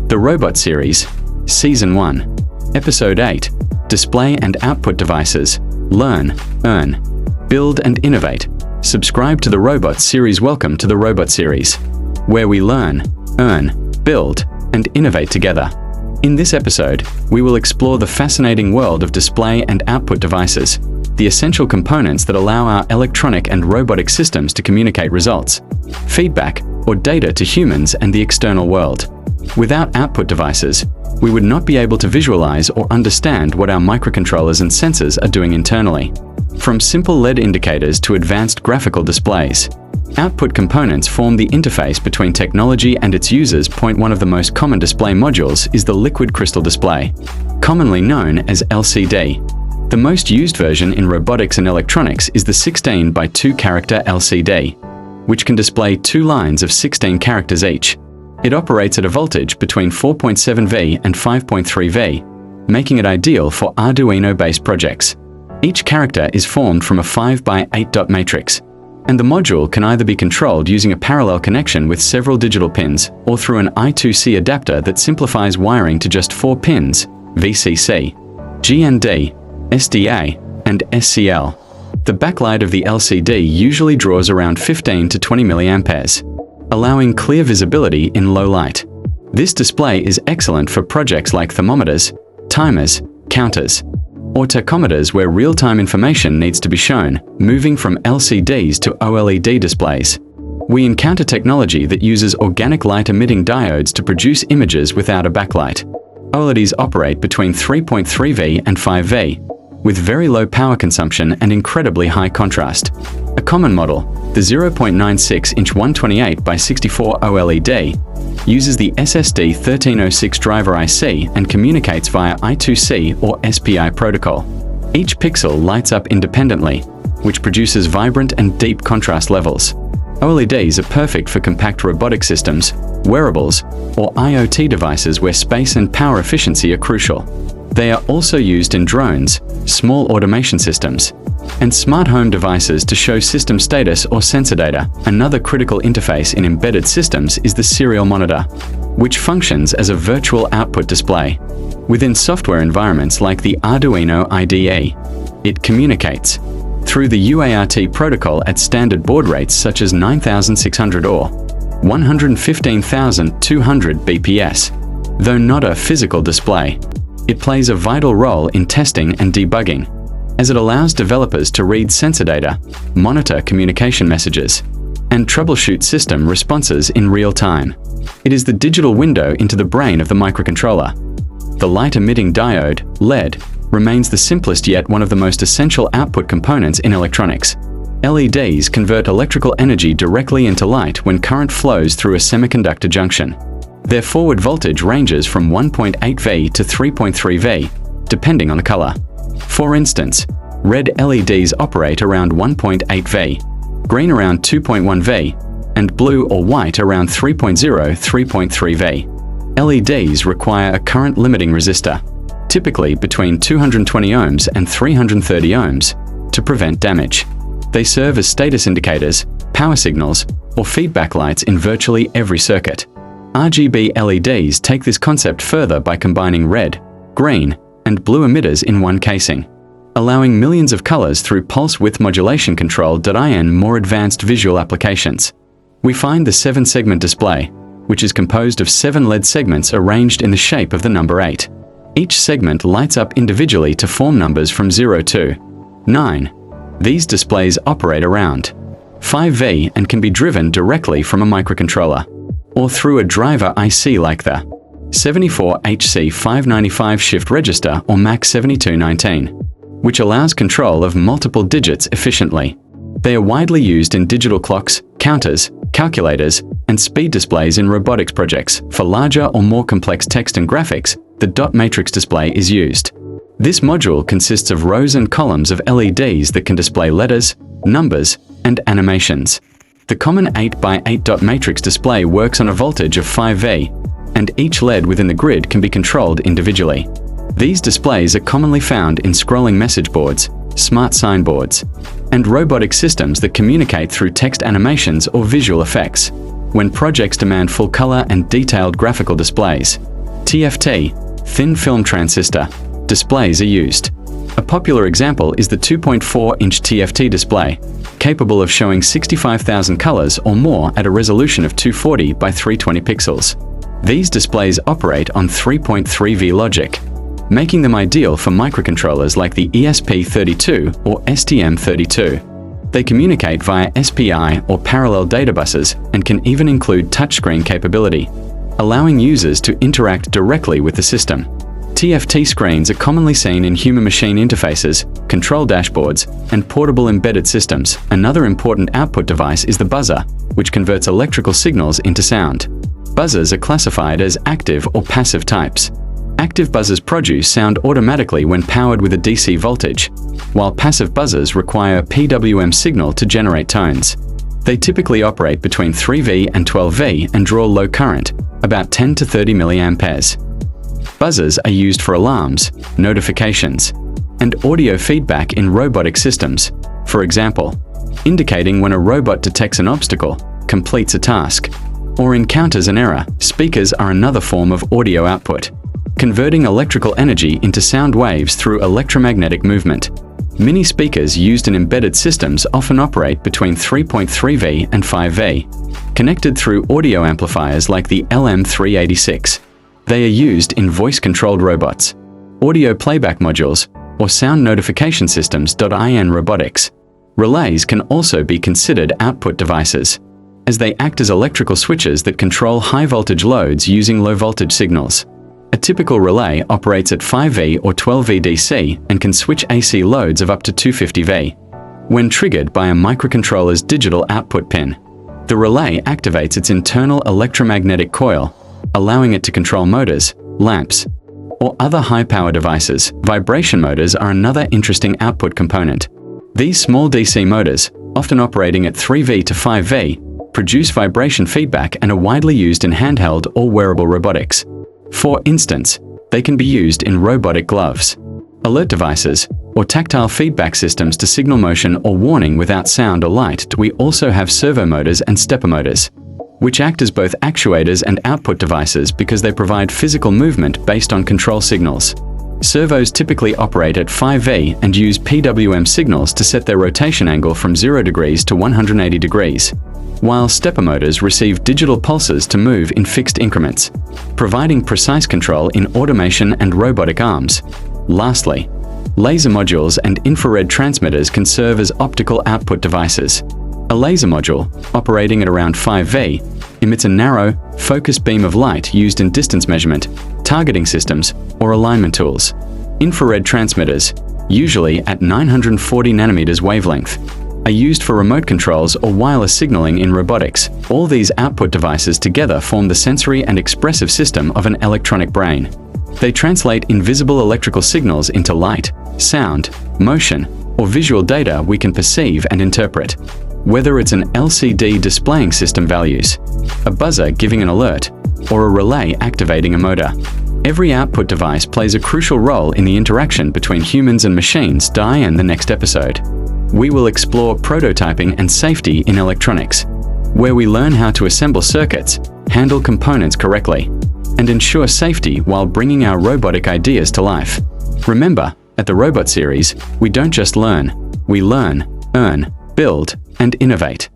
The Robot Series, Season 1, Episode 8, Display and Output Devices, Learn, Earn, Build and Innovate. Subscribe to the Robot Series. Welcome to the Robot Series, where we learn, earn, build, and innovate together. In this episode, we will explore the fascinating world of display and output devices, the essential components that allow our electronic and robotic systems to communicate results, feedback, or data to humans and the external world. Without output devices, we would not be able to visualize or understand what our microcontrollers and sensors are doing internally. From simple LED indicators to advanced graphical displays, output components form the interface between technology and its users. One of the most common display modules is the liquid crystal display, commonly known as LCD. The most used version in robotics and electronics is the 16 by 2 character LCD, which can display 2 lines of 16 characters each. It operates at a voltage between 4.7V and 5.3V, making it ideal for Arduino-based projects. Each character is formed from a 5 by 8 dot matrix, and the module can either be controlled using a parallel connection with several digital pins or through an I2C adapter that simplifies wiring to just 4 pins: VCC, GND, SDA, and SCL. The backlight of the LCD usually draws around 15 to 20 milliamperes, allowing clear visibility in low light. This display is excellent for projects like thermometers, timers, counters, or tachometers where real-time information needs to be shown, moving from LCDs to OLED displays. We encounter technology that uses organic light-emitting diodes to produce images without a backlight. OLEDs operate between 3.3V and 5V, with very low power consumption and incredibly high contrast. A common model, the 0.96-inch 128 by 64 OLED, uses the SSD 1306 driver IC and communicates via I2C or SPI protocol. Each pixel lights up independently, which produces vibrant and deep contrast levels. OLEDs are perfect for compact robotic systems, wearables, or IoT devices where space and power efficiency are crucial. They are also used in drones, small automation systems, and smart home devices to show system status or sensor data. Another critical interface in embedded systems is the serial monitor, which functions as a virtual output display. Within software environments like the Arduino IDE, it communicates through the UART protocol at standard baud rates such as 9600 or 115,200 bps. Though not a physical display, it plays a vital role in testing and debugging, as it allows developers to read sensor data, monitor communication messages, and troubleshoot system responses in real time. It is the digital window into the brain of the microcontroller. The light-emitting diode, LED, remains the simplest yet one of the most essential output components in electronics. LEDs convert electrical energy directly into light when current flows through a semiconductor junction. Their forward voltage ranges from 1.8V to 3.3V, depending on the color. For instance, red LEDs operate around 1.8V, green around 2.1V, and blue or white around 3.0–3.3V. LEDs require a current limiting resistor, typically between 220 ohms and 330 ohms, to prevent damage. They serve as status indicators, power signals, or feedback lights in virtually every circuit. RGB LEDs take this concept further by combining red, green, and blue emitters in one casing, allowing millions of colors through pulse width modulation controlled in more advanced visual applications. We find the 7-segment display, which is composed of 7 LED segments arranged in the shape of the number 8. Each segment lights up individually to form numbers from 0 to 9. These displays operate around 5V and can be driven directly from a microcontroller, or through a driver IC like the 74HC595 shift register or MAX7219, which allows control of multiple digits efficiently. They are widely used in digital clocks, counters, calculators, and speed displays in robotics projects. For larger or more complex text and graphics, the dot matrix display is used. This module consists of rows and columns of LEDs that can display letters, numbers, and animations. The common 8 by 8 dot matrix display works on a voltage of 5V, and each LED within the grid can be controlled individually. These displays are commonly found in scrolling message boards, smart signboards, and robotic systems that communicate through text animations or visual effects. When projects demand full color and detailed graphical displays, TFT, thin film transistor, displays are used. A popular example is the 2.4-inch TFT display, capable of showing 65,000 colors or more at a resolution of 240 by 320 pixels. These displays operate on 3.3V logic, making them ideal for microcontrollers like the ESP32 or STM32. They communicate via SPI or parallel data buses and can even include touchscreen capability, allowing users to interact directly with the system. TFT screens are commonly seen in human-machine interfaces, control dashboards, and portable embedded systems. Another important output device is the buzzer, which converts electrical signals into sound. Buzzers are classified as active or passive types. Active buzzers produce sound automatically when powered with a DC voltage, while passive buzzers require a PWM signal to generate tones. They typically operate between 3V and 12V and draw low current, about 10 to 30 milliamperes. Buzzers are used for alarms, notifications, and audio feedback in robotic systems. For example, indicating when a robot detects an obstacle, completes a task, or encounters an error. Speakers are another form of audio output, converting electrical energy into sound waves through electromagnetic movement. Mini speakers used in embedded systems often operate between 3.3V and 5V, connected through audio amplifiers like the LM386. They are used in voice-controlled robots, audio playback modules, or sound notification systems. In robotics, relays can also be considered output devices, as they act as electrical switches that control high-voltage loads using low-voltage signals. A typical relay operates at 5V or 12V DC and can switch AC loads of up to 250V. When triggered by a microcontroller's digital output pin, the relay activates its internal electromagnetic coil, allowing it to control motors, lamps, or other high-power devices. Vibration motors are another interesting output component. These small DC motors, often operating at 3V to 5V, produce vibration feedback and are widely used in handheld or wearable robotics. For instance, they can be used in robotic gloves, alert devices, or tactile feedback systems to signal motion or warning without sound or light. We also have servo motors and stepper motors, which act as both actuators and output devices because they provide physical movement based on control signals. Servos typically operate at 5V and use PWM signals to set their rotation angle from 0 degrees to 180 degrees, while stepper motors receive digital pulses to move in fixed increments, providing precise control in automation and robotic arms. Lastly, laser modules and infrared transmitters can serve as optical output devices. A laser module, operating at around 5V, emits a narrow, focused beam of light used in distance measurement, targeting systems, or alignment tools. Infrared transmitters, usually at 940 nanometers wavelength, are used for remote controls or wireless signaling in robotics. All these output devices together form the sensory and expressive system of an electronic brain. They translate invisible electrical signals into light, sound, motion, or visual data we can perceive and interpret. Whether it's an LCD displaying system values, a buzzer giving an alert, or a relay activating a motor, every output device plays a crucial role in the interaction between humans and machines. In the next episode, we will explore prototyping and safety in electronics, where we learn how to assemble circuits, handle components correctly, and ensure safety while bringing our robotic ideas to life. Remember, at the Robot Series, we don't just learn, we learn, earn, build, and innovate.